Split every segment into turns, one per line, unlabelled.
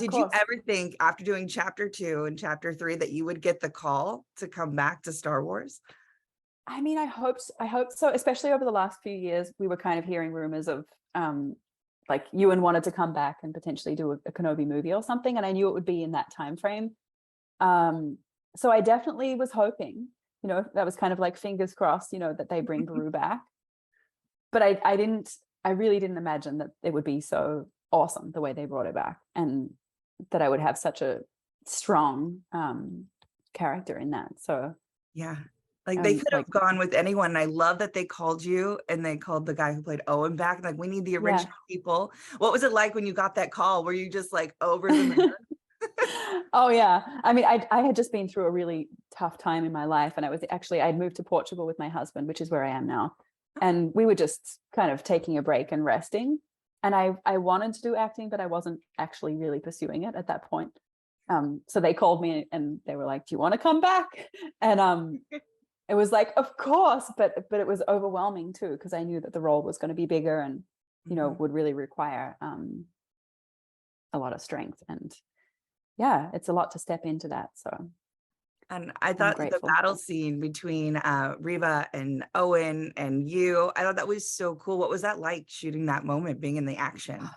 Of
Did you
course.
ever think after doing chapter 2 and chapter 3 that you would get the call to come back to Star Wars?
I mean, I hope so, especially over the last few years, we were kind of hearing rumors of like Ewan wanted to come back and potentially do a Kenobi movie or something. And I knew it would be in that time frame. So I definitely was hoping, that was kind of like fingers crossed, that they bring Beru back. But I really didn't imagine that it would be so awesome the way they brought it back, and that I would have such a strong character in that. So
Yeah. Like they could
like,
have gone with anyone. And I love that they called you and they called the guy who played Owen back. Like, we need the
yeah.
original people. What was it like when you got that call? Were you just like over the moon?
Oh yeah. I mean, I had just been through a really tough time in my life, and I'd moved to Portugal with my husband, which is where I am now. And we were just kind of taking a break and resting. And I wanted to do acting, but I wasn't actually really pursuing it at that point. So they called me and they were like, "Do you want to come back?" And it was like, of course, but it was overwhelming too, because I knew that the role was going to be bigger and,
Mhm.
would really require a lot of strength. And yeah, it's a lot to step into that. So
And I
I'm
thought the
grateful.
battle scene between Reva and Owen and you, I thought that was so cool. What was that like shooting that moment, being in the action?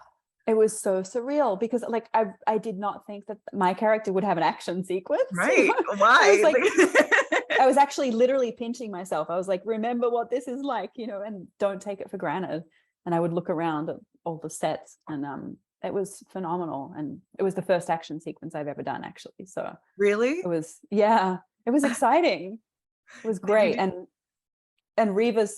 It was so surreal because like I did not think that my character would have an action sequence.
Right.
I was
Why?
like, I was actually literally pinching myself. I was like, remember what this is like, and don't take it for granted. And I would look around at all the sets, and it was phenomenal. And it was the first action sequence I've ever done, actually. So
Really?
it was exciting. It was
Did you
great.
do
And Reva's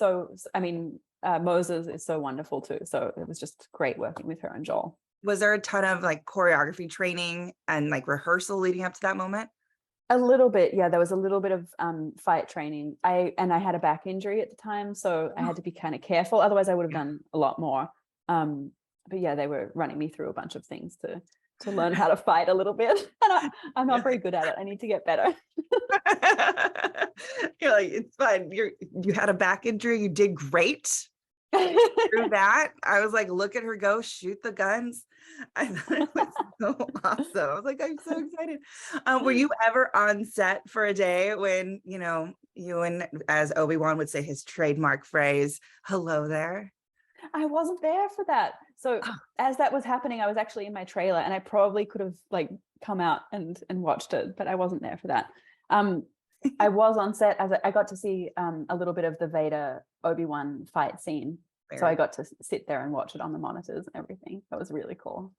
I mean, Moses is so wonderful too. So it was just great working with her and Joel.
Was there a ton of like choreography training and like rehearsal leading up to that moment?
A little bit, yeah. There was a little bit of fight training. I had a back injury at the time, so I had
Oh,
to be kind of careful. Otherwise, I would have
yeah.
done a lot more. But yeah, they were running me through a bunch of things to learn how to fight a little bit, and I'm not
Yeah.
very good at it. I need to get better.
You're like, it's fine. You had a back injury. You did great through that. I was like, look at her go, shoot the guns. I thought it was so awesome. I was like, I'm so excited. Were you ever on set for a day when, you and, as Obi-Wan would say, his trademark phrase, hello there?
I wasn't there for that. So
Oh,
as that was happening, I was actually in my trailer, and I probably could have like come out and watched it, but I wasn't there for that. Um, I was on set as I got to see a little bit of the Vader Obi-Wan fight scene. So I
very
got to sit there and watch it on the monitors and everything. That was really cool.